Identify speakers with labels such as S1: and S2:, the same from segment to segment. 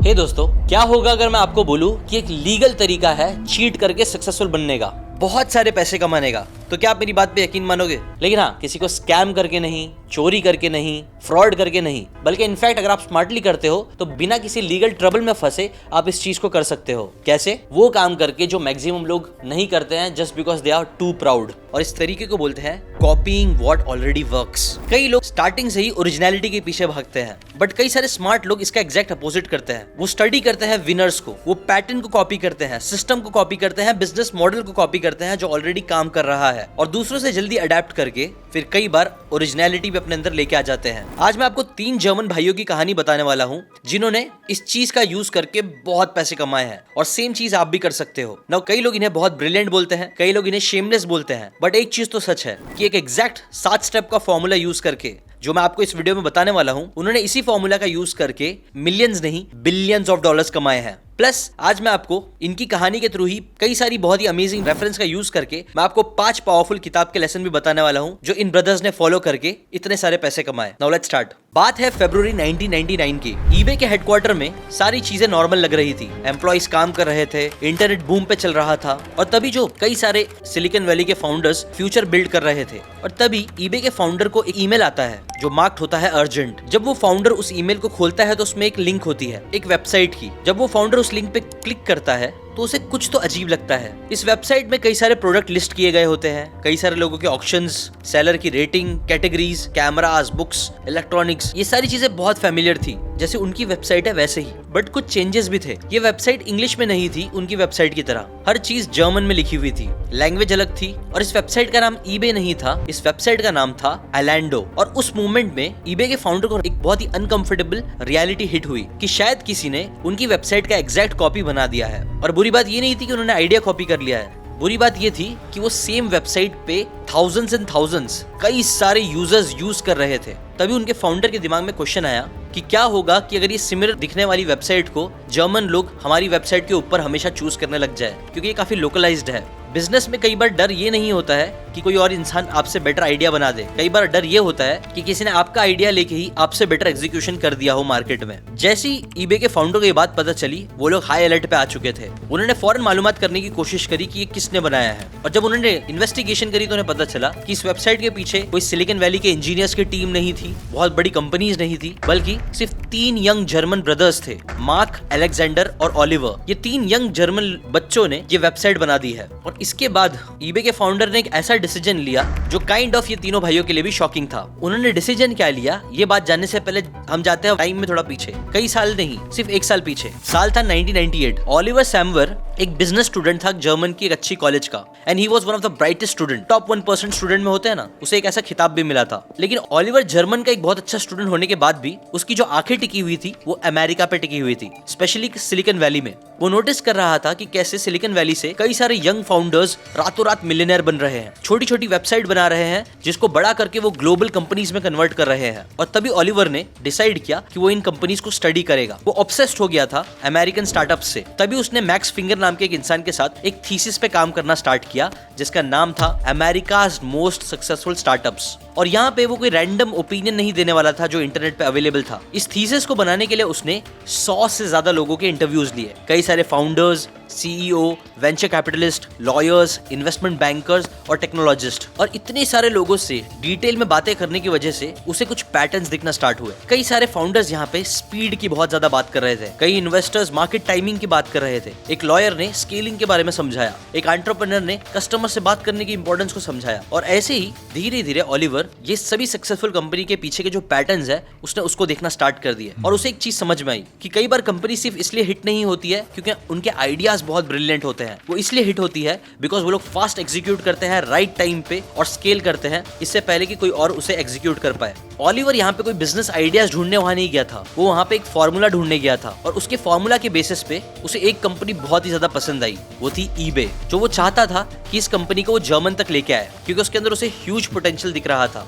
S1: हे दोस्तों, क्या होगा अगर मैं आपको बोलूं कि एक लीगल तरीका है चीट करके सक्सेसफुल बनने का, बहुत सारे पैसे कमाने का? तो क्या आप मेरी बात पे यकीन मानोगे? लेकिन हाँ, किसी को स्कैम करके नहीं, चोरी करके नहीं, फ्रॉड करके नहीं, बल्कि इनफैक्ट अगर आप स्मार्टली करते हो तो बिना किसी लीगल ट्रबल में फंसे आप इस चीज को कर सकते हो। कैसे? वो काम करके जो मैक्सिमम लोग नहीं करते हैं just because they are too proud. और इस तरीके को बोलते हैं कॉपीइंग व्हाट ऑलरेडी वर्क्स। कई लोग स्टार्टिंग से ही ओरिजिनलिटी के पीछे भागते हैं, बट कई सारे स्मार्ट लोग इसका एग्जैक्ट अपोजिट करते हैं। वो स्टडी करते हैं विनर्स को, वो पैटर्न को कॉपी करते हैं, सिस्टम को कॉपी करते हैं, बिजनेस मॉडल को कॉपी करते हैं जो ऑलरेडी काम कर रहा है, और दूसरों से जल्दी अडेप्ट करके फिर कई बार ओरिजिनलिटी भी अपने अंदर लेके आ जाते हैं। आज मैं आपको 3 जर्मन भाइयों की कहानी बताने वाला हूँ जिन्होंने इस चीज का यूज करके बहुत पैसे कमाए हैं, और सेम चीज आप भी कर सकते हो। नाउ कई लोग इन्हें बहुत ब्रिलियंट बोलते हैं, कई लोग इन्हें शेमलेस बोलते हैं, बट एक चीज तो सच है कि एक एग्जैक्ट 7 स्टेप का फॉर्मूला यूज करके जो मैं आपको इस वीडियो में बताने वाला हूं, उन्होंने इसी फॉर्मूला का यूज करके मिलियंस नहीं बिलियंस ऑफ डॉलर्स कमाए हैं। प्लस आज मैं आपको इनकी कहानी के थ्रू ही कई सारी बहुत ही अमेजिंग रेफरेंस का यूज करके मैं आपको 5 पावरफुल किताब के लेसन भी बताने वाला हूं जो इन ब्रदर्स ने फॉलो करके इतने सारे पैसे कमाए। Now let's start. बात है फरवरी 1999 की। ईबे के हेडक्वार्टर में सारी चीजें नॉर्मल लग रही थी, एम्प्लॉइज काम कर रहे थे, इंटरनेट बूम पे चल रहा था, और तभी जो कई सारे सिलिकॉन वैली के फाउंडर्स फ्यूचर बिल्ड कर रहे थे, और तभी ईबे के फाउंडर को एक ईमेल आता है जो मार्क्ड होता है अर्जेंट। जब वो फाउंडर उस ईमेल को खोलता है तो उसमें एक लिंक होती है एक वेबसाइट की। जब वो फाउंडर उस लिंक पे क्लिक करता है तो उसे कुछ तो अजीब लगता है। इस वेबसाइट में कई सारे प्रोडक्ट लिस्ट किए गए होते हैं, कई सारे लोगों के ऑक्शंस, सेलर की rating, categories, cameras, books, electronics, ये सारी चीजें बहुत फेमिलियर थी, जैसे उनकी वेबसाइट है वैसे ही। बट कुछ चेंजेस भी थे। ये वेबसाइट इंग्लिश में नहीं थी उनकी वेबसाइट की तरह, हर चीज जर्मन में लिखी हुई थी, लैंग्वेज अलग थी, और इस वेबसाइट का नाम ईबे नहीं था, इस वेबसाइट का नाम था एलैंडो। और उस मूवमेंट में ईबे के फाउंडर को एक बहुत ही अनकंफर्टेबल रियलिटी हिट हुई कि शायद किसी ने उनकी वेबसाइट का एग्जैक्ट कॉपी बना दिया है। और बुरी बात ये नहीं थी कि उन्होंने आइडिया कॉपी कर लिया है, बुरी बात ये थी कि वो सेम वेबसाइट पे थाउजेंड्स एंड थाउजेंड्स कई सारे यूजर्स यूज कर रहे थे। तभी उनके फाउंडर के दिमाग में क्वेश्चन आया कि क्या होगा कि अगर ये सिमिलर दिखने वाली वेबसाइट को जर्मन लोग हमारी वेबसाइट के ऊपर हमेशा चूज करने लग जाए, क्योंकि ये काफी लोकलाइज्ड है। बिजनेस में कई बार डर ये नहीं होता है कि कोई और इंसान आपसे बेटर आइडिया बना दे, कई बार डर ये होता है कि किसी ने आपका आइडिया लेके ही आपसे बेटर एग्जीक्यूशन कर दिया हो मार्केट में। जैसे ही ईबे के फाउंडर को ये बात पता चली, वो लोग हाई अलर्ट पे आ चुके थे। उन्होंने फौरन मालूमात करने की कोशिश करी कि ये किसने बनाया है, और जब उन्होंने इन्वेस्टिगेशन करी तो उन्हें पता चला कि इस वेबसाइट के पीछे कोई सिलिकॉन वैली के इंजीनियर्स की टीम नहीं थी, बहुत बड़ी कंपनीज नहीं थी, बल्कि सिर्फ 3 यंग जर्मन ब्रदर्स थे, मार्क, अलेक्जेंडर और ओलिवर। ये 3 यंग जर्मन बच्चों ने ये वेबसाइट बना दी है। और इसके बाद ईबे के फाउंडर ने एक ऐसा डिसीजन लिया जो काइंड ऑफ ये तीनों भाइयों के लिए भी शॉकिंग था। उन्होंने डिसीजन क्या लिया, ये बात जानने से पहले हम जाते हैं टाइम में थोड़ा पीछे, कई साल नहीं, सिर्फ 1 साल पीछे। साल था 1998। ओलिवर सैमवर एक बिजनेस स्टूडेंट था जर्मन की एक अच्छी कॉलेज का, and he was one of the brightest student. Top 1% student में होते हैं ना, उसे एक ऐसा खिताब भी मिला था। लेकिन ओलिवर जर्मन का एक बहुत अच्छा स्टूडेंट होने के बाद भी उसकी जो आंखें टिकी हुई थी वो अमेरिका पे टिकी हुई थी, स्पेशली सिलिकॉन वैली में। वो नोटिस कर रहा था कि कैसे सिलिकॉन वैली से कई सारे यंग फाउंडर्स रातों रात मिलियनेयर बन रहे हैं, छोटी छोटी वेबसाइट बना रहे हैं जिसको बड़ा करके वो ग्लोबल कंपनीज में कन्वर्ट कर रहे हैं। और तभी ओलिवर ने डिसाइड किया कि वो इन कंपनीज को स्टडी करेगा। वो ऑब्सेस्ड हो गया था अमेरिकन स्टार्टअप से। तभी उसने मैक्स फिंगर नाम के एक इंसान के साथ एक थीसिस पे काम करना स्टार्ट किया जिसका नाम था अमेरिकाज मोस्ट सक्सेसफुल स्टार्टअप्स। और यहाँ पे वो कोई रैंडम ओपिनियन नहीं देने वाला था जो इंटरनेट पे अवेलेबल था। इस थीसिस को बनाने के लिए उसने 100 से ज्यादा लोगों के इंटरव्यूज लिए, कई सारे founders, CEO, venture capitalist, lawyers, investment bankers और टेक्नोलॉजिस्ट, और इतने सारे लोगों से डिटेल में बातें करने की वजह से उसे कुछ पैटर्न्स दिखना स्टार्ट हुए। कई सारे फाउंडर्स यहाँ पे स्पीड की बहुत ज्यादा बात कर रहे थे, कई इन्वेस्टर्स मार्केट टाइमिंग की बात कर रहे थे, एक लॉयर ने स्केलिंग के बारे में समझाया, एक एंटरप्रेन्योर ने कस्टमर से बात करने की इंपॉर्टेंस को समझाया। और ऐसे ही धीरे धीरे ओलिवर ये सभी सक्सेसफुल कंपनी के पीछे के जो पैटर्न्स है उसने उसको देखना स्टार्ट कर दिए। और उसे एक चीज समझ में आई कि कई बार कंपनी सिर्फ इसलिए हिट नहीं होती है क्योंकि उनके आइडियाज बहुत ब्रिलियंट होते हैं, वो इसलिए हिट होती है बिकॉज वो लोग फास्ट एग्जीक्यूट करते हैं राइट टाइम पे और स्केल करते हैं इससे पहले कि कोई और उसे एग्जीक्यूट कर पाए। ओलिवर यहाँ पे कोई बिजनेस आइडियाज ढूंढने वहां नहीं गया था, वो वहां पे एक फॉर्मूला ढूंढने गया था, और उसके फॉर्मूला के बेसिस पे उसे एक कंपनी बहुत ही ज्यादा पसंद आई, वो थी ईबे। जो वो चाहता था कि इस कंपनी को वो जर्मन तक लेके आए क्योंकि उसके अंदर उसे ह्यूज पोटेंशियल दिख रहा था।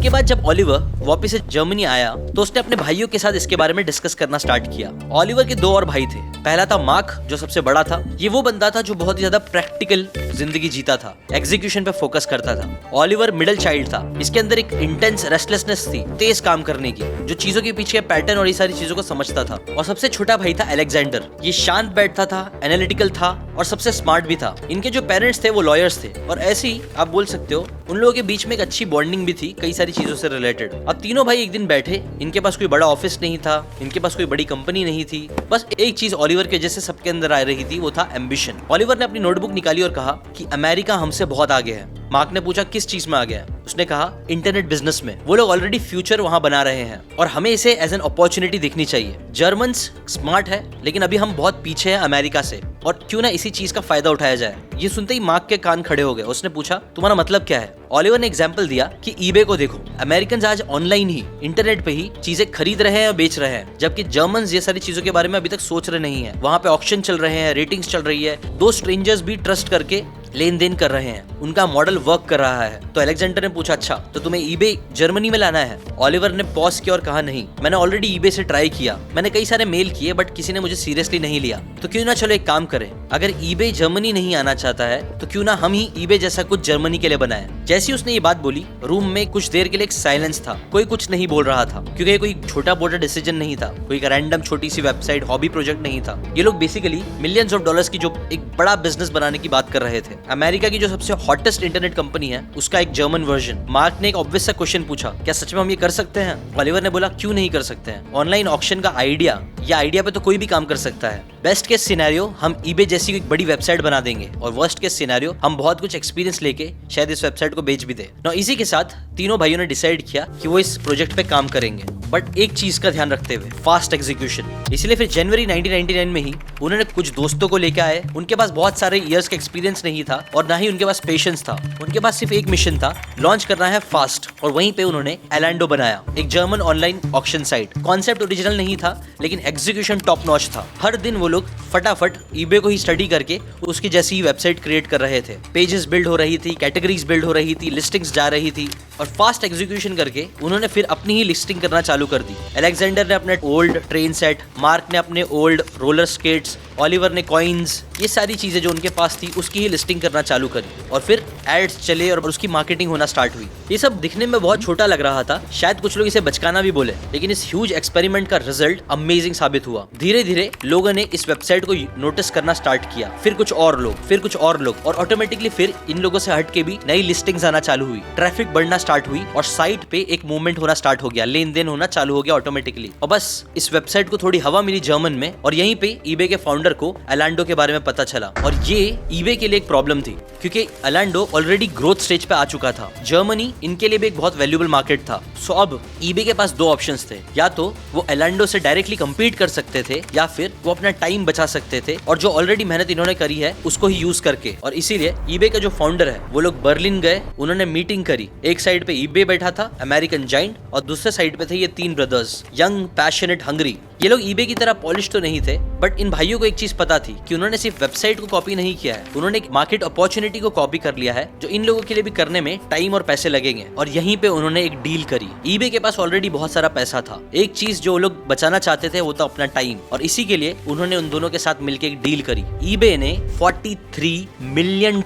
S1: इसके बाद जब ऑलिवर वापस से जर्मनी आया तो उसने अपने भाइयों के साथ इसके बारे में डिस्कस करना स्टार्ट किया। ऑलिवर के 2 और भाई थे। पहला था मार्क, जो सबसे बड़ा था। ये वो बंदा था जो बहुत ही ज्यादा प्रैक्टिकल जिंदगी जीता था, एग्जीक्यूशन पे फोकस करता था। ऑलिवर मिडिल चाइल्ड था। इसके अंदर एक इंटेंस रेस्टलेसनेस थी, तेज काम करने की, जो चीजों के पीछे पैटर्न और ये सारी चीजों को समझता था। और सबसे छोटा भाई था अलेक्जेंडर। ये शांत बैठता था, एनालिटिकल था और सबसे स्मार्ट भी था। इनके जो पेरेंट्स थे वो लॉयर्स थे और ऐसे ही आप बोल सकते हो उन लोगों के बीच में एक अच्छी बॉन्डिंग भी थी कई सारी चीजों से रिलेटेड। अब तीनों भाई एक दिन बैठे, इनके पास कोई बड़ा ऑफिस नहीं था, इनके पास कोई बड़ी कंपनी नहीं थी। बस एक चीज ऑलिवर के जैसे सबके अंदर आ रही थी, वो था एम्बिशन। ऑलिवर ने अपनी नोटबुक निकाली और कहा कि अमेरिका हमसे बहुत आगे है। मार्क ने पूछा किस चीज में आ गया है? उसने कहा इंटरनेट बिजनेस में। वो लोग ऑलरेडी फ्यूचर वहां बना रहे हैं और हमें इसे एज एन अपॉर्चुनिटी देखनी चाहिए। जर्मन्स स्मार्ट है लेकिन अभी हम बहुत पीछे हैं अमेरिका से, और क्यों ना इसी चीज का फायदा उठाया जाए। ये सुनते ही मार्क के कान खड़े हो गए। उसने पूछा तुम्हारा मतलब क्या है? ऑलिवर ने एग्जाम्पल दिया कि ईबे को देखो, अमेरिकन आज ऑनलाइन ही, इंटरनेट पे ही चीजें खरीद रहे हैं और बेच रहे हैं, जबकि जर्मन्स ये सारी चीजों के बारे में अभी तक सोच रहे नहीं है। वहां पे ऑक्शन चल रहे हैं, रेटिंग्स चल रही है, 2 स्ट्रेंजर्स भी ट्रस्ट करके लेन देन कर रहे हैं, उनका मॉडल वर्क कर रहा है। तो अलेक्जेंडर ने पूछा अच्छा तो तुम्हें ईबे जर्मनी में लाना है? ऑलिवर ने पॉज किया और कहा नहीं, मैंने ऑलरेडी ईबे से ट्राई किया, मैंने कई सारे मेल किए बट किसी ने मुझे सीरियसली नहीं लिया। तो क्यों ना चलो एक काम करें, अगर ईबे जर्मनी नहीं आना चाहता है तो क्यों ना हम ही ईबे जैसा कुछ जर्मनी के लिए बनाएं। जैसे ही उसने ये बात बोली, रूम में कुछ देर के लिए एक साइलेंस था। कोई कुछ नहीं बोल रहा था क्योंकि ये कोई छोटा मोटा डिसीजन नहीं था, कोई रैंडम छोटी सी वेबसाइट हॉबी प्रोजेक्ट नहीं था। ये लोग बेसिकली मिलियंस ऑफ डॉलर्स की जो एक बड़ा बिजनेस बनाने की बात कर रहे थे। अमेरिका की जो सबसे हॉटेस्ट इंटरनेट कंपनी है उसका एक जर्मन वर्जन। मार्क ने एक ऑब्वियस सा क्वेश्चन पूछा, क्या सच में हम ये कर सकते हैं? ऑलिवर ने बोला क्यों नहीं कर सकते हैं? ऑनलाइन ऑक्शन का आइडिया, या आइडिया पे तो कोई भी काम कर सकता है। बेस्ट केस सिनेरियो हम ईबे जैसी एक बड़ी वेबसाइट बना देंगे और वर्स्ट केस सिनेरियो हम बहुत कुछ एक्सपीरियंस लेके शायद इस वेबसाइट को बेच भी दे। ना इसी के साथ तीनों भाइयों ने डिसाइड किया कि वो इस प्रोजेक्ट पे काम करेंगे, बट एक चीज का ध्यान रखते हुए, फास्ट एग्जीक्यूशन। इसलिए फिर जनवरी 1999 में ही उन्होंने कुछ दोस्तों को लेकर आए। उनके पास बहुत सारे इयर्स का एक्सपीरियंस नहीं था और ना ही उनके पास पेशेंस था। उनके पास सिर्फ एक मिशन था, लॉन्च करना है फास्ट। और वहीं पे उन्होंने एलैंडो बनाया, एक German online auction site. Concept original नहीं था लेकिन एग्जीक्यूशन टॉप नॉच था। हर दिन वो लोग फटाफट ईबे को ही स्टडी करके उसकी जैसी वेबसाइट क्रिएट कर रहे थे। पेजेस बिल्ड हो रही थी, कैटेगरीज बिल्ड हो रही थी, लिस्टिंग्स जा रही थी और फास्ट एग्जीक्यूशन करके उन्होंने फिर अपनी ही लिस्टिंग करना चालू कर दी। अलेक्जेंडर ने अपने ओल्ड ट्रेन सेट, मार्क ने अपने ओल्ड रोलर स्केट्स, ऑलिवर ने कॉइन्स, ये सारी चीजें जो उनके पास थी उसकी ही लिस्टिंग करना चालू करी और फिर एड्स चले और उसकी मार्केटिंग होना स्टार्ट हुई। ये सब दिखने में बहुत छोटा लग रहा था, शायद कुछ लोग इसे बचकाना भी बोले, लेकिन इस ह्यूज एक्सपेरिमेंट का रिजल्ट अमेजिंग साबित हुआ। धीरे धीरे लोगों ने इस वेबसाइट को नोटिस करना स्टार्ट किया, फिर कुछ और लोग, फिर कुछ और लोग, और ऑटोमेटिकली फिर इन लोगों से हट के भी नई लिस्टिंग्स आना चालू हुई, ट्रैफिक बढ़ना स्टार्ट हुई और साइट पे एक मूवमेंट होना स्टार्ट हो गया, लेन देन होना चालू हो गया ऑटोमेटिकली। और बस इस वेबसाइट को थोड़ी हवा मिली जर्मन में और यहीं पे ईबे के फाउंडर को एलैंडो के बारे में पता चला। और ये ईबे के लिए एक प्रॉब्लम थी क्योंकि एलैंडो ऑलरेडी ग्रोथ स्टेज पे आ चुका था। जर्मनी इनके लिए भी एक बहुत वैल्यूएबल मार्केट था। सो अब ईबे के पास 2 ऑप्शंस थे, या तो वो एलैंडो से डायरेक्टली compete कर सकते थे या फिर वो अपना टाइम बचा सकते थे और जो ऑलरेडी मेहनत इन्होंने करी है उसको ही यूज करके। और इसीलिए ईबे का जो फाउंडर है वो लोग बर्लिन गए, उन्होंने मीटिंग करी। एक साइड पे ईबे बैठा था, अमेरिकन जाइंट, और दूसरे साइड पे थे ये 3 ब्रदर्स, यंग, पैशनेट, हंग्री। ये लोग ईबे की तरह पॉलिश तो नहीं थे, बट इन भाइयों को एक चीज पता थी कि उन्होंने सिर्फ वेबसाइट को कॉपी नहीं किया है, उन्होंने एक मार्केट अपॉर्चुनिटी को कॉपी कर लिया है जो इन लोगों के लिए भी करने में टाइम और पैसे लगेंगे। और यहीं पे उन्होंने एक डील करी। ईबे के पास ऑलरेडी बहुत सारा पैसा था, एक चीज जो लोग बचाना चाहते थे वो था अपना टाइम, और इसी के लिए उन्होंने उन दोनों के साथ मिलकर एक डील करी। ईबे ने $43 मिलियन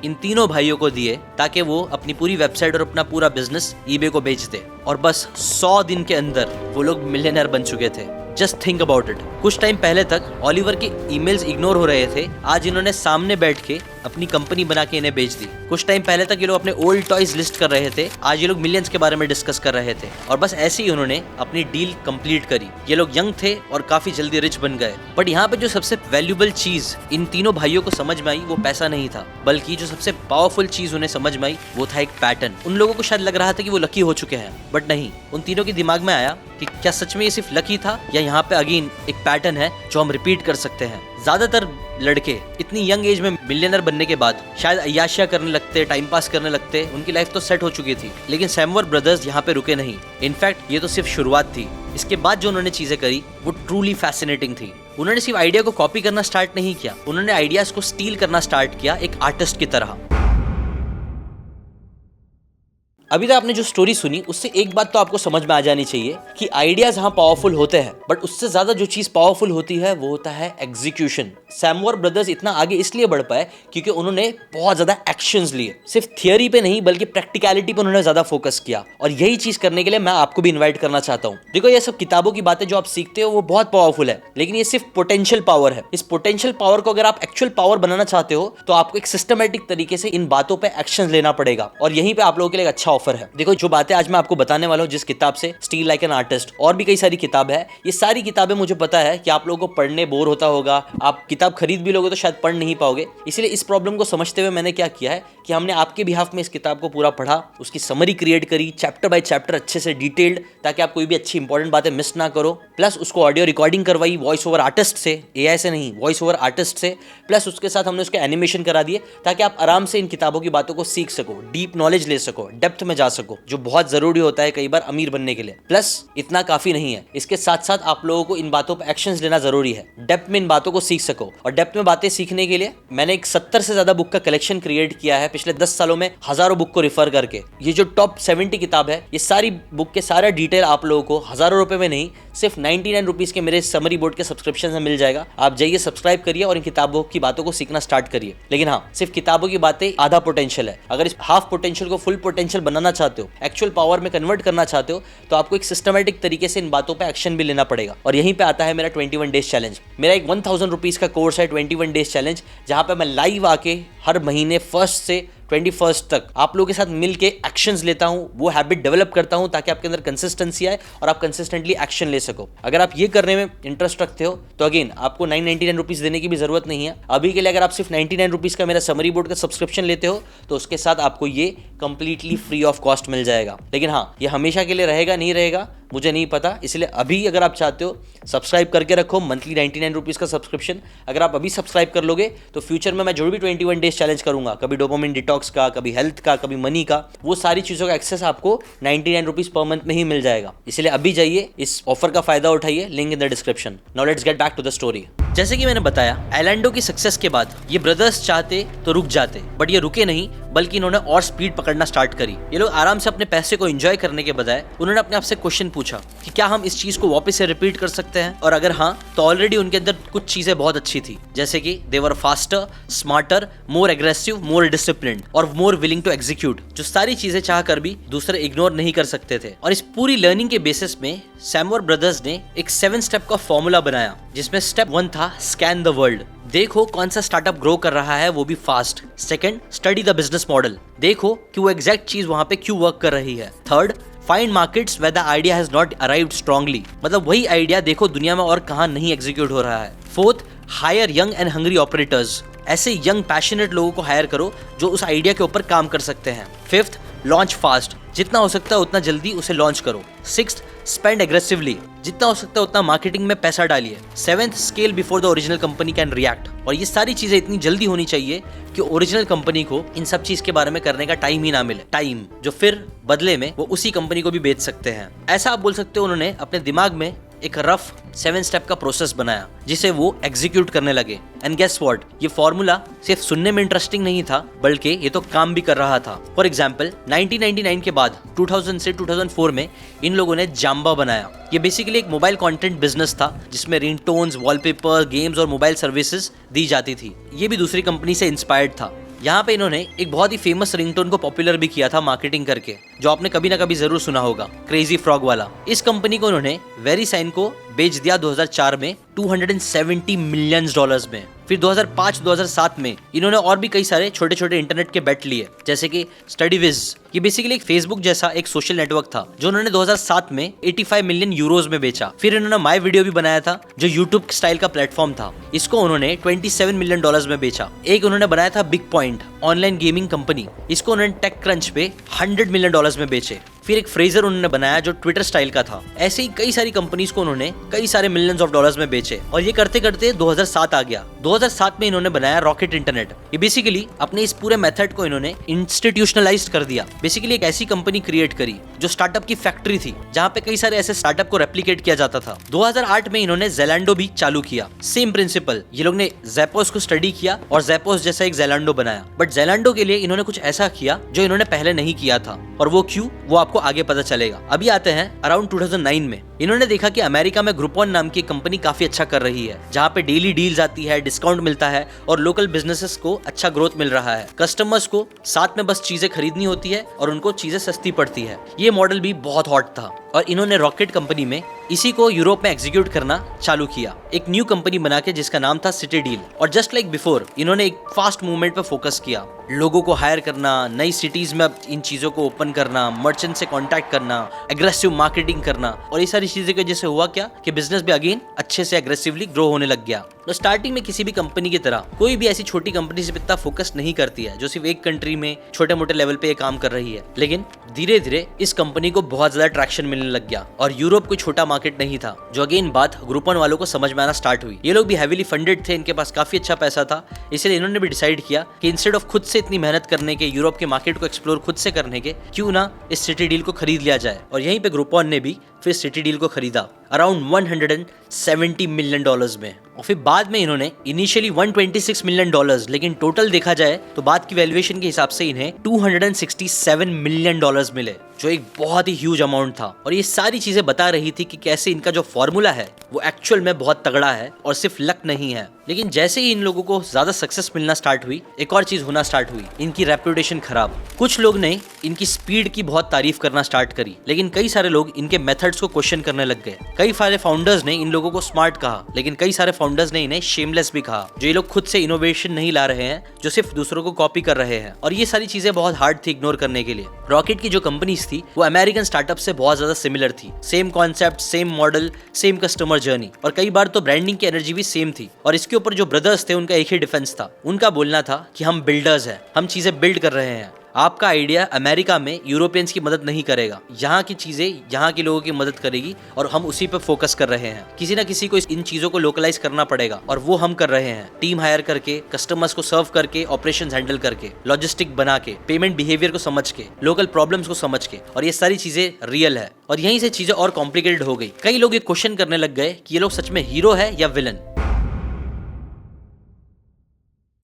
S1: इन तीनों भाइयों को दिए ताकि वो अपनी पूरी वेबसाइट और अपना पूरा बिजनेस ईबे को बेच दे। और बस 100 दिन के अंदर वो लोग मिलियनर बन चुके थे। Just think about it. कुछ टाइम पहले तक ऑलिवर के ईमेल्स इग्नोर हो रहे थे, आज इन्होंने सामने बैठ के अपनी कंपनी बना के इन्हें बेच दी। कुछ टाइम पहले तक ये लोग अपने ओल्ड टॉयज लिस्ट कर रहे थे, आज ये लोग मिलियंस के बारे में डिस्कस कर रहे थे। और बस ऐसे ही उन्होंने अपनी डील कंप्लीट करी। ये लोग यंग थे और काफी जल्दी रिच बन गए। बट यहाँ पे जो सबसे वैल्यूएबल चीज इन तीनों भाइयों को समझ में आई वो पैसा नहीं था, बल्कि जो सबसे पावरफुल चीज उन्हें समझ में आई वो था एक पैटर्न। उन लोगों को शायद लग रहा था कि वो लकी हो चुके हैं, बट नहीं, उन तीनों के दिमाग में आया कि क्या सच में ये सिर्फ लकी था या यहाँ पे अगेन एक पैटर्न है जो हम रिपीट कर सकते हैं। ज्यादातर लड़के इतनी यंग एज में मिलियनर बनने के बाद शायद अय्याशियां करने लगते, टाइम पास करने लगते, उनकी लाइफ तो सेट हो चुकी थी। लेकिन सैमुअल ब्रदर्स यहाँ पे रुके नहीं। इनफैक्ट ये तो सिर्फ शुरुआत थी, इसके बाद जो उन्होंने चीजें करी वो ट्रूली फैसिनेटिंग थी। उन्होंने सिर्फ आइडिया को कॉपी करना स्टार्ट नहीं किया, उन्होंने आइडियाज को स्टील करना स्टार्ट किया एक आर्टिस्ट की तरह। अभी तक आपने जो स्टोरी सुनी उससे एक बात तो आपको समझ में आ जानी चाहिए कि आइडियाज हाँ पावरफुल होते हैं, बट उससे ज्यादा जो चीज पावरफुल होती है वो होता है एग्जीक्यूशन। सैमुअल ब्रदर्स इतना आगे इसलिए बढ़ पाए क्योंकि उन्होंने बहुत ज्यादा एक्शंस लिए, सिर्फ थियरी पे नहीं बल्कि प्रैक्टिकलिटी पे उन्होंने ज्यादा फोकस किया। और यही चीज करने के लिए मैं आपको भी इन्वाइट करना चाहता हूँ। देखो ये सब किताबों की बातें जो आप सीखते हो वो बहुत पावरफुल है, लेकिन ये सिर्फ पोटेंशियल पावर है। इस पोटेंशियल पावर को अगर आप एक्चुअल पावर बनाना चाहते हो तो आपको एक सिस्टमैटिक तरीके से इन बातों पे एक्शन लेना पड़ेगा। और यहीं पे आप लोगों के लिए एक अच्छा ऑफर है। देखो जो बातें आज मैं आपको बताने वाला हूँ, जिस किताब से स्टील लाइक एन आर्टिस्ट और भी कई सारी किताब है, ये सारी किताबें मुझे पता है कि आप लोगों को पढ़ने बोर होता होगा, आप किताब खरीद भी लोगे तो शायद पढ़ नहीं पाओगे। इसलिए इस प्रॉब्लम को समझते हुए मैंने क्या किया है कि हमने आपके बिहाफ में इस किताब को पूरा पढ़ा, उसकी समरी क्रिएट करी, चैप्टर बाय चैप्टर अच्छे से डिटेल्ड, ताकि आप कोई भी अच्छी इंपॉर्टेंट बातें मिस ना करो। प्लस उसको ऑडियो रिकॉर्डिंग करवाई वॉइस ओवर आर्टिस्ट से, एआई से नहीं, वॉइस ओवर आर्टिस्ट से। प्लस उसके साथ हमने उसके एनिमेशन करा दिए ताकि आप आराम से इन किताबों की बातों को सीख सको, डीप नॉलेज ले सको, डेप्थ में जा सको, जो बहुत जरूरी होता है कई बार अमीर बनने के लिए। प्लस इतना काफी नहीं है, इसके साथ साथ आप लोगों को इन बातों पर एक्शंस लेना जरूरी है, डेप्थ में इन बातों को सीख सको। और डेप्थ में बातें सीखने के लिए मैंने एक 70 से ज्यादा बुक का कलेक्शन क्रिएट किया है पिछले 10 सालों में, हजारों बुक को रिफर करके। ये जो टॉप 70 किताब है, ये सारी बुक के सारा डिटेल आप लोगों को हजारों रुपए में नहीं, सिर्फ 99 रुपीज के मेरे समरी बोर्ड के सब्सक्रिप्शन से मिल जाएगा। आप जाइए, सब्सक्राइब करिए और इन किताबों की बातों को सीखना स्टार्ट करिए। लेकिन हाँ, सिर्फ किताबों की बातें आधा पोटेंशियल है। अगर इस हाफ पोटेंशियल को फुल पोटेंशियल बनाना चाहते हो, एक्चुअल पावर में कन्वर्ट करना चाहते हो, तो आपको एक सिस्टमैटिक तरीके से इन बातों पे एक्शन भी लेना पड़ेगा। और यहीं पे आता है मेरा 21 डेज चैलेंज। मेरा एक 1000 रुपीज का कोर्स है 21 डेज चैलेंज, जहां पे मैं लाइव आके हर महीने 1 से 21 तक आप लोगों के साथ मिलके एक्शंस लेता हूं, वो हैबिट डेवलप करता हूं ताकि आपके अंदर कंसिस्टेंसी आए और आप कंसिस्टेंटली एक्शन ले सको। अगर आप ये करने में इंटरेस्ट रखते हो तो अगेन आपको 999 रुपीज देने की भी जरूरत नहीं है। अभी के लिए अगर आप सिर्फ 99 रुपीज का मेरा समरी बोर्ड का सब्सक्रिप्शन लेते हो तो उसके साथ आपको ये कंप्लीटली फ्री ऑफ कॉस्ट मिल जाएगा। लेकिन हाँ, ये हमेशा के लिए रहेगा नहीं रहेगा मुझे नहीं पता, इसलिए अभी अगर आप चाहते हो सब्सक्राइब करके रखो मंथली 99 रुपीज का सब्सक्रिप्शन। अगर आप अभी सब्सक्राइब कर लोगे तो फ्यूचर में मैं जो भी 21 डेज चैलेंज करूंगा, कभी डोपामिन डिटॉक्स का, कभी हेल्थ का, कभी मनी का, वो सारी चीजों का एक्सेस आपको 99 रुपीज पर मंथ में ही मिल जाएगा। इसलिए अभी जाइए, इस ऑफर का फायदा उठाइए, link in the description. Now let's get back to the story. जैसे कि मैंने बताया, एलेंडो की सक्सेस के बाद ये ब्रदर्स चाहते तो रुक जाते, बट ये रुके नहीं, बल्कि इन्होंने और स्पीड पकड़ना स्टार्ट करी। ये लोग आराम से अपने पैसे को एंजॉय करने के बजाय उन्होंने अपने आप से क्वेश्चन पूछा कि क्या हम इस चीज को वापस से रिपीट कर सकते हैं, और अगर हाँ तो ऑलरेडी उनके अंदर कुछ चीजें बहुत अच्छी थी, जैसे कि दे वर फास्टर, स्मार्टर, मोर एग्रेसिव, मोर डिसिप्लिन्ड और मोर विलिंग टू एग्जीक्यूट, जो सारी चीजें चाह कर भी दूसरे इग्नोर नहीं कर सकते थे। और इस पूरी लर्निंग के बेसिस में सैमुअल ब्रदर्स ने एक 7 स्टेप का फॉर्मूला बनाया, जिसमें स्टेप 1 था स्कैन द वर्ल्ड। देखो कौन सा स्टार्टअप ग्रो कर रहा है, वो भी fast. Second, study the business model. देखो कि वो एग्जैक्ट चीज वहां पे क्यों वर्क कर रही है। Third, find markets where the idea has not arrived strongly, मतलब वही आइडिया देखो दुनिया में और कहां नहीं एग्जीक्यूट हो रहा है। Fourth, hire young and hungry operators. ऐसे यंग पैशनेट लोगों को हायर करो जो उस आइडिया के ऊपर काम कर सकते हैं। Fifth, launch fast. जितना हो सकता है उतना जल्दी उसे लॉन्च करो। Sixth, spend aggressively. जितना हो सकता है उतना मार्केटिंग में पैसा डालिए। Seventh, scale before the original company can react. और ये सारी चीजें इतनी जल्दी होनी चाहिए कि ओरिजिनल कंपनी को इन सब चीज के बारे में करने का टाइम ही ना मिले, टाइम जो फिर बदले में वो उसी कंपनी को भी बेच सकते हैं। ऐसा आप बोल सकते हो उन्होंने अपने दिमाग में एक रफ 7 स्टेप का प्रोसेस बनाया जिसे वो एग्जीक्यूट करने लगे। एंड गेस व्हाट, ये फॉर्मूला सिर्फ सुनने में इंटरेस्टिंग नहीं था, बल्कि ये तो काम भी कर रहा था। फॉर एग्जाम्पल 1999 के बाद 2000 से 2004 में इन लोगों ने जाम्बा बनाया। ये बेसिकली एक मोबाइल कंटेंट बिजनेस था जिसमें रिंगटोन्स, वॉलपेपर, गेम्स और मोबाइल सर्विसेज दी जाती थी। ये भी दूसरी कंपनी से इंस्पायर्ड था। यहाँ पे इन्होंने एक बहुत ही फेमस रिंगटोन को पॉपुलर भी किया था मार्केटिंग करके, जो आपने कभी ना कभी जरूर सुना होगा, क्रेजी फ्रॉग वाला। इस कंपनी को उन्होंने वेरीसाइन को बेच दिया 2004 में $270 मिलियन में। फिर 2005-2007 में इन्होंने और भी कई सारे छोटे छोटे इंटरनेट के बेट लिए, जैसे कि स्टडीविज। ये बेसिकली एक फेसबुक जैसा एक सोशल नेटवर्क था जो उन्होंने 2007 में 85 मिलियन यूरोज में बेचा। फिर इन्होंने माई वीडियो भी बनाया था जो यूट्यूब स्टाइल का प्लेटफॉर्म था, इसको उन्होंने $27 मिलियन में बेचा। एक उन्होंने बनाया था big point, online gaming company, इसको उन्होंने टेक क्रंच पे $100 मिलियन में बेचे। फिर एक फ्रेजर उन्होंने बनाया जो ट्विटर स्टाइल का था। ऐसे ही कई सारी कंपनीज को उन्होंने कई सारे मिलियंस ऑफ डॉलर्स में बेचे और ये करते करते 2007 आ गया। 2007 में इन्होंने बनाया रॉकेट इंटरनेट। ये बेसिकली अपने इस पूरे मेथड को इन्होंने इंस्टीट्यूशनलाइज्ड कर दिया। बेसिकली एक ऐसी कंपनी क्रिएट करी जो स्टार्टअप की फैक्ट्री थी, जहां पे कई सारे ऐसे स्टार्टअप को रेप्लिकेट किया जाता था। 2008 में इन्होंने ज़ेलैंडो भी चालू किया। सेम प्रिंसिपल, ये लोग ने ज़ैपोस को स्टडी किया और ज़ैपोस जैसा एक ज़ेलैंडो बनाया। बट ज़ेलैंडो के लिए इन्होंने कुछ ऐसा किया जो इन्होंने पहले नहीं किया था, और वो क्यों, वो आपको आगे पता चलेगा। अभी आते हैं अराउंड 2009 में। इन्होंने देखा कि अमेरिका में ग्रुपॉन नाम की कंपनी काफी अच्छा कर रही है, जहाँ पे डेली डील्स आती है, डिस्काउंट मिलता है और लोकल बिजनेसेस को अच्छा ग्रोथ मिल रहा है। कस्टमर्स को साथ में बस चीजें खरीदनी होती है और उनको चीजें सस्ती पड़ती है। ये मॉडल भी बहुत हॉट था और इन्होंने रॉकेट कंपनी में इसी को यूरोप में एग्जीक्यूट करना चालू किया, एक न्यू कंपनी बना के जिसका नाम था सिटी डील। और जस्ट लाइक बिफोर, इन्होंने एक फास्ट मूवमेंट पर फोकस किया, लोगों को हायर करना, नई सिटीज में इन चीजों को ओपन करना, मर्चेंट से कांटेक्ट करना, एग्रेसिव मार्केटिंग करना, और ये सारी चीजें की वजह से हुआ क्या कि बिजनेस भी अगेन अच्छे से एग्रेसिवली ग्रो होने लग गया। तो स्टार्टिंग में किसी भी कंपनी की तरह कोई भी ऐसी छोटी कंपनी से इतना फोकस नहीं करती है जो सिर्फ एक कंट्री में छोटे मोटे लेवल पे ये काम कर रही है। लेकिन धीरे धीरे इस कंपनी को बहुत ज्यादा ट्रैक्शन मिलने लग गया और यूरोप कोई छोटा मार्केट नहीं था, जो अगेन बात ग्रुपॉन वालों को समझ में आना स्टार्ट हुई। ये लोग भी हेवीली फंडेड थे, इनके पास काफी अच्छा पैसा था, इसलिए इन्होंने भी डिसाइड किया कि इंस्टेड ऑफ खुद से इतनी मेहनत करने के, यूरोप के मार्केट को एक्सप्लोर खुद से करने के, क्यों ना इस सिटी डील को खरीद लिया जाए। और यहीं पे ग्रुपॉन ने भी फिर सिटी डील को खरीदा अराउंड $170 मिलियन में, और फिर बाद में इन्होंने इनिशियली $126 मिलियन, लेकिन टोटल देखा जाए तो बाद की वैल्यूएशन के हिसाब से इन्हें $267 मिलियन मिले, जो एक बहुत ही ह्यूज अमाउंट था। और ये सारी चीजें बता रही थी कि कैसे इनका जो फॉर्मूला है वो एक्चुअल में बहुत तगड़ा है और सिर्फ लक नहीं है। लेकिन जैसे ही इन लोगों को ज्यादा सक्सेस मिलना स्टार्ट हुई, एक और चीज होना स्टार्ट हुई, इनकी रेपुटेशन खराब। कुछ लोग ने इनकी स्पीड की बहुत तारीफ करना स्टार्ट करी, लेकिन कई सारे लोग इनके मेथड्स को क्वेश्चन करने लग गए। कई सारे फाउंडर्स ने इन लोगों को स्मार्ट कहा, लेकिन कई सारे फाउंडर्स ने इन्हें शेमलेस भी कहा, जो ये लोग खुद से इनोवेशन नहीं ला रहे हैं, जो सिर्फ दूसरों को कॉपी कर रहे हैं। और ये सारी चीजें बहुत हार्ड थी इग्नोर करने के लिए। रॉकेट की जो कंपनीज थी वो अमेरिकन स्टार्टअप से बहुत ज्यादा सिमिलर थी, same concept, same model, same customer journey, और कई बार तो ब्रांडिंग की एनर्जी भी सेम थी। और इसके ऊपर जो ब्रदर्स थे उनका एक ही डिफेंस था, उनका बोलना था कि हम बिल्डर्स हैं, हम चीजें बिल्ड कर रहे हैं। आपका आइडिया अमेरिका में यूरोपियंस की मदद नहीं करेगा, यहाँ की चीजें यहाँ के लोगों की मदद करेगी, और हम उसी पे फोकस कर रहे हैं। किसी ना किसी को इन चीजों को लोकलाइज करना पड़ेगा, और वो हम कर रहे हैं। टीम हायर करके, कस्टमर्स को सर्व करके, ऑपरेशंस हैंडल करके, लॉजिस्टिक बना के, पेमेंट बिहेवियर को समझ के, लोकल प्रॉब्लम्स को समझ के, और ये सारी चीजें रियल है। और यहीं से चीजें और कॉम्प्लिकेटेड हो गई। कई लोग ये क्वेश्चन करने लग गए कि ये लोग सच में हीरो है या विलन।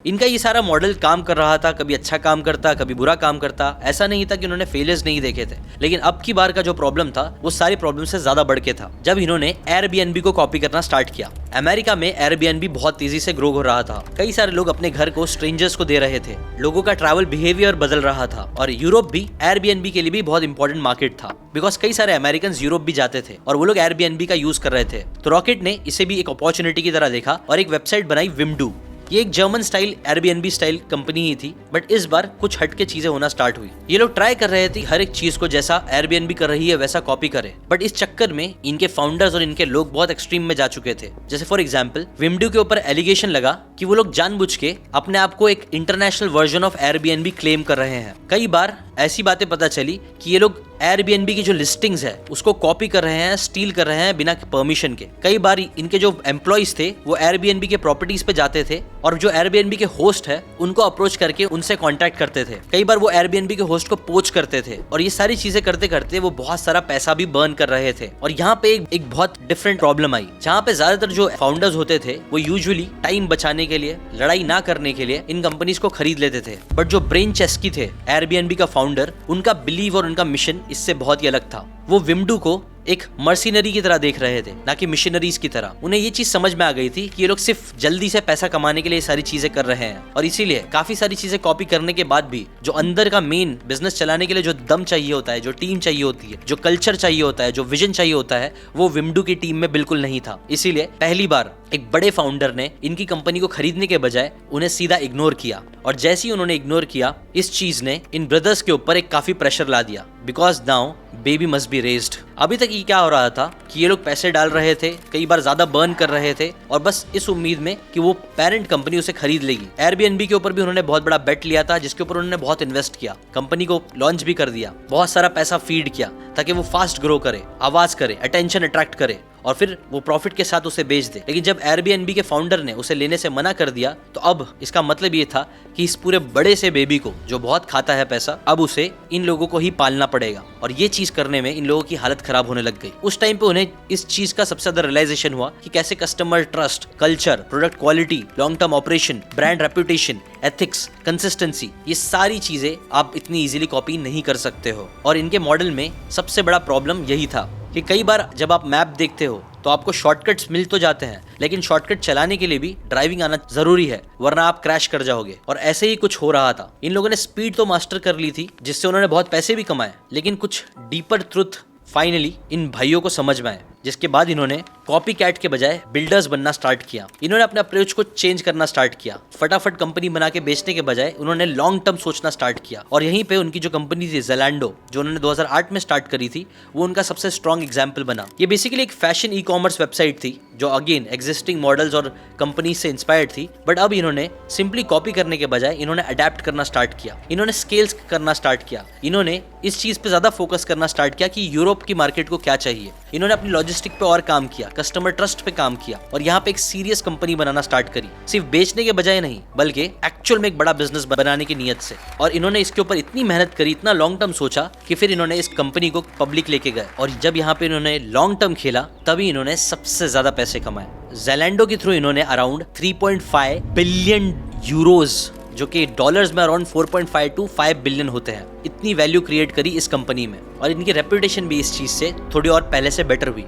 S1: इनका ये सारा मॉडल काम कर रहा था, कभी अच्छा काम करता, कभी बुरा काम करता। ऐसा नहीं था कि उन्होंने फेलियर्स नहीं देखे थे, लेकिन अब की बार का जो प्रॉब्लम था वो सारी प्रॉब्लम से ज्यादा बढ़ के था, जब इन्होंने एयरबीएनबी को कॉपी करना स्टार्ट किया। अमेरिका में एयरबीएनबी बहुत तेजी से ग्रो हो रहा था। कई सारे लोग अपने घर को स्ट्रेंजर्स को दे रहे थे, लोगों का ट्रैवल बिहेवियर बदल रहा था, और यूरोप भी एयरबीएनबी के लिए भी बहुत इंपॉर्टेंट मार्केट था, बिकॉज कई सारे अमेरिकन यूरोप भी जाते थे और वो लोग एयरबीएनबी का यूज कर रहे थे। तो रॉकेट ने इसे भी एक अपॉर्चुनिटी की तरह देखा और एक वेबसाइट बनाई, विमडू। ये एक German style Airbnb style company ही थी, बट इस बार कुछ हटके चीजें होना स्टार्ट हुई। ये लोग ट्राई कर रहे थे हर एक चीज को जैसा एयरबीएनबी कर रही है वैसा कॉपी करे, बट इस चक्कर में इनके फाउंडर्स और इनके लोग बहुत एक्सट्रीम में जा चुके थे। जैसे फॉर एग्जांपल, विमडू के ऊपर एलिगेशन लगा कि वो लोग जानबूझ के अपने आप को एक international version of Airbnb claim कर रहे हैं। कई बार ऐसी बातें पता चली कि ये लोग एयरबीएनबी की जो लिस्टिंग्स है उसको कॉपी कर रहे हैं, स्टील कर रहे हैं बिना परमिशन के। कई बार इनके जो एम्प्लॉइज थे वो एयरबीएनबी के प्रॉपर्टीज पे जाते थे और जो एयरबीएनबी के होस्ट है उनको अप्रोच करके उनसे कांटेक्ट करते थे। कई बार वो एयरबीएनबी के होस्ट को पोच करते थे, और ये सारी चीजें करते करते वो बहुत सारा पैसा भी बर्न कर रहे थे। और यहाँ पे एक बहुत डिफरेंट प्रॉब्लम आई, जहाँ पे ज्यादातर जो फाउंडर्स होते थे वो यूजुअली टाइम बचाने के लिए, लड़ाई ना करने के लिए इन कंपनीज को खरीद लेते थे। बट जो ब्रेन चेस्की थे एयरबीएनबी का फाउंडर, उनका बिलीव और उनका मिशन इससे बहुत ही अलग था। वो विमडू को एक मर्सिनरी की तरह देख रहे थे, ना कि मिशनरीज की तरह। उन्हें ये चीज समझ में आ गई थी कि ये लोग सिर्फ जल्दी से पैसा कमाने के लिए सारी चीजें कर रहे हैं, और इसीलिए काफी सारी चीजें कॉपी करने के बाद भी जो अंदर का मेन बिजनेस चलाने के लिए जो दम चाहिए होता है, जो टीम चाहिए होती है, जो कल्चर चाहिए होता है, जो विजन चाहिए होता है, वो विमडू की टीम में बिल्कुल नहीं था। इसीलिए पहली बार एक बड़े फाउंडर ने इनकी कंपनी को खरीदने के बजाय उन्हें सीधा इग्नोर किया, और जैसे ही उन्होंने इग्नोर किया, इस चीज ने इन ब्रदर्स के ऊपर एक काफी प्रेशर ला दिया। Because now baby must be raised. अभी तक ये क्या हो रहा था कि ये लोग पैसे डाल रहे थे, कई बार ज्यादा बर्न कर रहे थे, और बस इस उम्मीद में कि वो पेरेंट कंपनी उसे खरीद लेगी। एयरबीएनबी के ऊपर भी उन्होंने बहुत बड़ा बेट लिया था, जिसके ऊपर उन्होंने बहुत इन्वेस्ट किया, कंपनी को लॉन्च भी कर दिया, बहुत सारा पैसा फीड किया ताकि वो फास्ट ग्रो करे, आवाज करे, अटेंशन अट्रैक्ट करे और फिर वो प्रॉफिट के साथ उसे बेच दे। लेकिन जब एयरबीएनबी के फाउंडर ने उसे लेने से मना कर दिया, तो अब इसका मतलब ये था कि इस पूरे बड़े से बेबी को, जो बहुत खाता है पैसा, अब उसे इन लोगों को ही पालना पड़ेगा। और ये चीज करने में इन लोगों की हालत खराब होने लग गई। उस टाइम पे उन्हें इस चीज का सबसे ज्यादा रियलाइजेशन हुआ कि कैसे customer trust, culture, product quality, long term operation, brand reputation, ethics, consistency, ये सारी चीजें आप इतनी इजीली कॉपी नहीं कर सकते हो। और इनके मॉडल में सबसे बड़ा प्रॉब्लम यही था कि कई बार जब आप मैप देखते हो तो आपको शॉर्टकट्स मिल तो जाते हैं, लेकिन शॉर्टकट चलाने के लिए भी ड्राइविंग आना जरूरी है, वरना आप क्रैश कर जाओगे। और ऐसे ही कुछ हो रहा था। इन लोगों ने स्पीड तो मास्टर कर ली थी, जिससे उन्होंने बहुत पैसे भी कमाए, लेकिन कुछ डीपर ट्रुथ फाइनली इन भाइयों को समझ में आए, जिसके बाद इन्होंने कॉपी कैट के बजाय बिल्डर्स बनना स्टार्ट किया। इन्होंने अपने अप्रोच को चेंज करना स्टार्ट किया। फटाफट कंपनी बना के बेचने के बजाय उन्होंने लॉन्ग टर्म सोचना स्टार्ट किया। और यहीं पे उनकी जो कंपनी थी ज़ेलैंडो, जो उन्होंने 2008 में स्टार्ट करी थी, वो उनका सबसे स्ट्रॉन्ग एग्जाम्पल बना। ये बेसिकली एक फैशन ई कॉमर्स वेबसाइट थी, जो अगेन एग्जिस्टिंग मॉडल्स और कंपनी से इंस्पायर्ड थी। बट अब इन्होंने सिंपली कॉपी करने के बजाय इन्होंने अडेप्ट करना स्टार्ट किया, इन्होंने स्केल्स करना स्टार्ट किया, इन्होंने इस चीज पे ज्यादा फोकस करना स्टार्ट किया कि यूरोप की मार्केट को क्या चाहिए। इन्होंने अपनी लॉजिस्टिक पे और काम किया, कस्टमर ट्रस्ट पे काम किया, और यहाँ पे एक सीरियस कंपनी बनाना स्टार्ट करी, सिर्फ बेचने के बजाय नहीं, बल्कि एक्चुअल में एक बड़ा बिजनेस बनाने की नीयत से। और इन्होंने इसके ऊपर इतनी मेहनत करी, इतना लॉन्ग टर्म सोचा कि फिर इन्होंने इस कंपनी को पब्लिक लेके गए। और जब यहाँ पे इन्होंने लॉन्ग टर्म खेला, तभी इन्होंने सबसे ज्यादा पैसे कमाए। ज़ेलैंडो के थ्रू इन्होंने अराउंड 3.5 बिलियन यूरोज, जो कि डॉलर्स में अराउंड 4.5 to 5 बिलियन होते हैं, इतनी वैल्यू क्रिएट करी इस कंपनी में। और इनकी रेपुटेशन भी इस चीज से थोड़ी और पहले से बेटर हुई।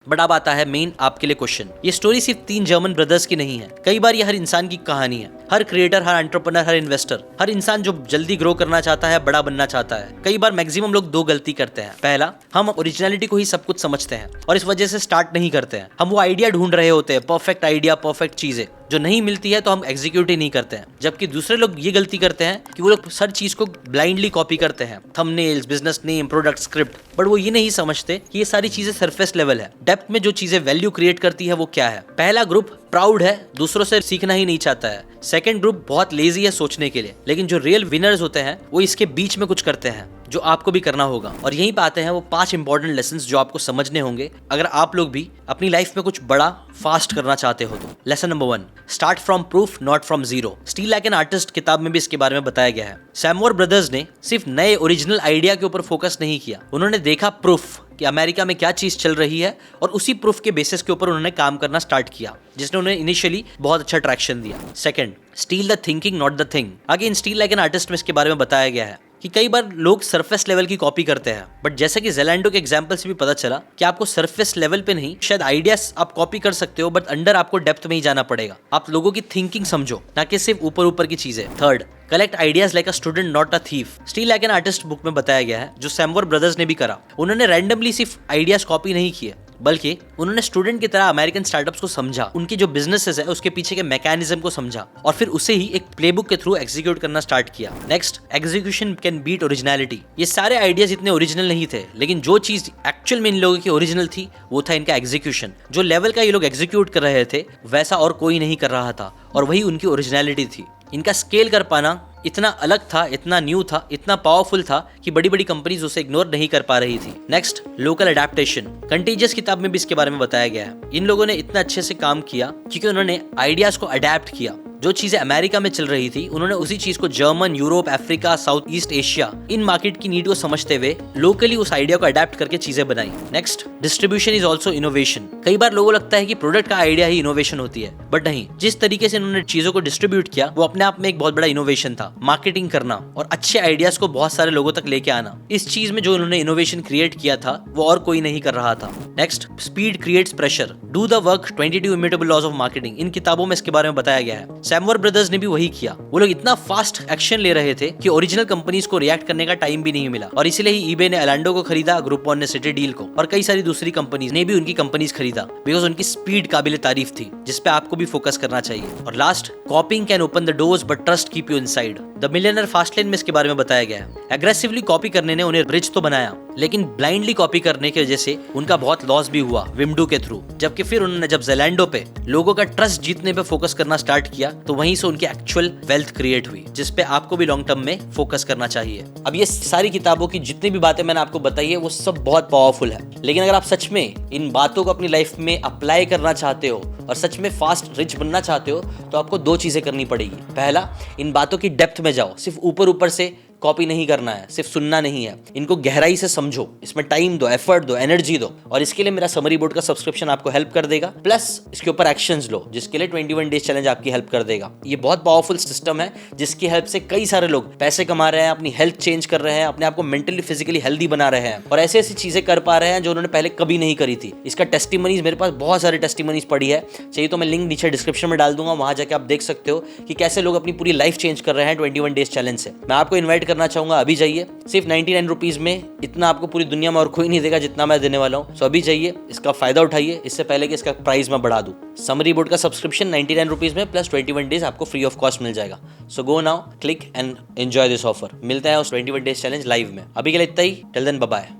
S1: बट अब आता है मेन आपके लिए क्वेश्चन। ये स्टोरी सिर्फ 3 जर्मन ब्रदर्स की नहीं है, कई बार ये हर इंसान की कहानी है। हर क्रिएटर, हर एंटरप्रेन्योर, हर इन्वेस्टर, हर इंसान जो जल्दी ग्रो करना चाहता है, बड़ा बनना चाहता है, कई बार मैक्सिमम लोग 2 गलती करते हैं। पहला, हम ओरिजिनलिटी को ही सब कुछ समझते हैं और इस वजह से स्टार्ट नहीं करते हैं। हम वो आइडिया ढूंढ रहे होते हैं, परफेक्ट आइडिया, परफेक्ट चीजें जो नहीं मिलती है, तो हम एग्जीक्यूट ही नहीं करते हैं। जबकि दूसरे लोग ये गलती करते हैं कि वो लोग हर चीज को ब्लाइंडली कॉपी करते हैं, thumbnails, business name, product, script, but वो ये नहीं समझते कि ये सारी चीजें सरफेस लेवल है। डेप्थ में जो चीजें वैल्यू क्रिएट करती है वो क्या है। पहला ग्रुप प्राउड है, दूसरों से सीखना ही नहीं चाहता है। सेकंड ग्रुप बहुत लेजी है सोचने के लिए, लेकिन जो रियल विनर्स होते हैं वो इसके बीच में कुछ करते हैं, जो आपको भी करना होगा। और यहीं पे आते हैं वो 5 इंपॉर्टेंट लेसन्स जो आपको समझने होंगे अगर आप लोग भी अपनी लाइफ में कुछ बड़ा फास्ट करना चाहते हो तो। Lesson number 1, start from proof not from zero. Steel like an artist किताब में भी इसके बारे में बताया गया है। सैमुअर ब्रदर्स ने सिर्फ नए ओरिजिनल आइडिया के ऊपर फोकस नहीं किया, उन्होंने देखा प्रूफ कि अमेरिका में क्या चीज चल रही है, और उसी प्रूफ के बेसिस के ऊपर उन्होंने काम करना स्टार्ट किया, जिसने उन्हें इनिशियली बहुत अच्छा ट्रैक्शन दिया। Second, steel the thinking not the thing. Again steel like an artist में इसके बारे में बताया गया है कि कई बार लोग सरफेस लेवल की कॉपी करते हैं, बट जैसे कि ज़ेलैंडो के एग्जांपल से भी पता चला कि आपको सरफेस लेवल पे नहीं, शायद आइडियाज आप कॉपी कर सकते हो, बट अंडर आपको डेप्थ में ही जाना पड़ेगा। आप लोगों की थिंकिंग समझो, ना कि सिर्फ ऊपर ऊपर की चीजें। Third, collect ideas like a student not a thief. Steel like an artist book में बताया गया है, जो सैमुअर ब्रदर्स ने भी करा। उन्होंने रैंडमली सिर्फ आइडियाज कॉपी नहीं किए, बल्कि उन्होंने स्टूडेंट की तरह अमेरिकन स्टार्टअप्स को समझा, उनकी जो बिजनेसेस है उसके पीछे के मैकेनिज्म को समझा, और फिर उसे ही एक प्लेबुक के थ्रू एग्जीक्यूट करना स्टार्ट किया। Next, execution can beat originality. ये सारे आइडियाज इतने ओरिजिनल नहीं थे, लेकिन जो चीज एक्चुअल में इन लोगों की ओरिजिनल थी वो था इनका एग्जीक्यूशन। जो लेवल का ये लोग एग्जीक्यूट कर रहे थे वैसा और कोई नहीं कर रहा था, और वही उनकी ओरिजिनलिटी थी। इनका स्केल कर पाना इतना अलग था, इतना न्यू था, इतना पावरफुल था कि बड़ी बड़ी कंपनीज उसे इग्नोर नहीं कर पा रही थी। Next, local adaptation. कंटेजियस किताब में भी इसके बारे में बताया गया है। इन लोगों ने इतना अच्छे से काम किया क्योंकि उन्होंने आइडियाज को अडेप्ट किया। जो चीजें अमेरिका में चल रही थी, उन्होंने उसी चीज को German, Europe, Africa, south east Asia, इन मार्केट की नीड को समझते हुए लोकली उस आइडिया को अडेप्ट करके चीजें बनाई। Next, distribution is also innovation. कई बार लोगों को लगता है कि प्रोडक्ट का आइडिया ही इनोवेशन होती है, बट नहीं। जिस तरीके से इन्होंने चीजों को डिस्ट्रीब्यूट किया वो अपने आप में एक बहुत बड़ा इनोवेशन था। मार्केटिंग करना और अच्छे आइडियाज को बहुत सारे लोगों तक लेके आना, इस चीज में जो इन्होंने इनोवेशन क्रिएट किया था वो और कोई नहीं कर रहा था। Next, speed creates pressure, do the work, 22 immutable laws of marketing. इन किताबों में इसके बारे में बताया गया है। सैमुअर ब्रदर्स ने भी वही किया। वो लोग इतना फास्ट एक्शन ले रहे थे कि ओरिजिनल कंपनीज को रिएक्ट करने का टाइम भी नहीं मिला, और इसीलिए ही ईबे ने एलांडो को खरीदा, ग्रुपॉन ने सिटी डील को, और कई सारी दूसरी कंपनीज ने भी उनकी कंपनीज खरीदा, बिकॉज उनकी स्पीड काबिल तारीफ थी, जिसपे आपको भी फोकस करना चाहिए। और last, कॉपिंग can open the doors but trust keep you inside. The millionaire fast lane में इसके बारे में बताया गया है। एग्रेसिवली कॉपी करने ने उन्हें रिच तो बनाया, लेकिन ब्लाइंडली कॉपी करने की वजह से उनका बहुत लॉस भी हुआ विमडू के थ्रू। जबकि फिर उन्होंने जब ज़ेलैंडो पे लोगों का ट्रस्ट जीतने पे फोकस करना स्टार्ट किया, तो वहीं से उनकी एक्चुअल वेल्थ क्रिएट हुई, जिसपे आपको भी लॉन्ग टर्म में फोकस करना चाहिए। अब ये सारी किताबों की जितनी भी बातें मैंने आपको बताई है वो सब बहुत पावरफुल है, लेकिन अगर आप सच में इन बातों को अपनी लाइफ में अप्लाई करना चाहते हो और सच में फास्ट रिच बनना चाहते हो, तो आपको दो चीजें करनी पड़ेगी। पहला, इन बातों की डेप्थ में जाओ, सिर्फ ऊपर ऊपर से कॉपी नहीं करना है, सिर्फ सुनना नहीं है, इनको गहराई से समझो, इसमें टाइम दो, एफर्ट दो, एनर्जी दो। और इसके लिए मेरा समरी बोर्ड का सब्सक्रिप्शन आपको हेल्प कर देगा, प्लस इसके ऊपर एक्शंस लो, जिसके लिए 21 डेज चैलेंज आपकी हेल्प कर देगा। ये बहुत पावरफुल सिस्टम है, जिसकी हेल्प से कई सारे लोग पैसे कमा रहे हैं, अपनी हेल्थ चेंज कर रहे हैं, अपने आप को मेंटली फिजिकली हेल्दी बना रहे हैं और ऐसी ऐसी चीजें कर पा रहे हैं जो उन्होंने पहले कभी नहीं करी थी। इसका टेस्टिमनीज, मेरे पास बहुत सारे टेस्टिमनीज पड़ी है, चाहिए तो मैं लिंक नीचे डिस्क्रिप्शन में डाल दूंगा, वहां जाके आप देख सकते हो कि कैसे लोग अपनी पूरी लाइफ चेंज कर रहे हैं 21 डेज चैलेंज से। मैं आपको इन्वाइट करना चाहूंगा, अभी सिर्फ 99 रुपीज में इतना आपको पूरी दुनिया में और कोई नहीं देगा जितना मैं देने वाला हूं। सो अभी जाइए, इसका फायदा उठाइए, इससे पहले कि इसका प्राइस मैं बढ़ा दूं। समरी बोर्ड का सब्सक्रिप्शन 99 रुपीज में प्लस 21 डेज आपको फ्री ऑफ कॉस्ट मिल जाएगा। So go now, click and enjoy this offer. मिलते हैं उस 21 डेज चैलेंज लाइव में। अभी के लिए इतना ही, टिल देन बाय बाय।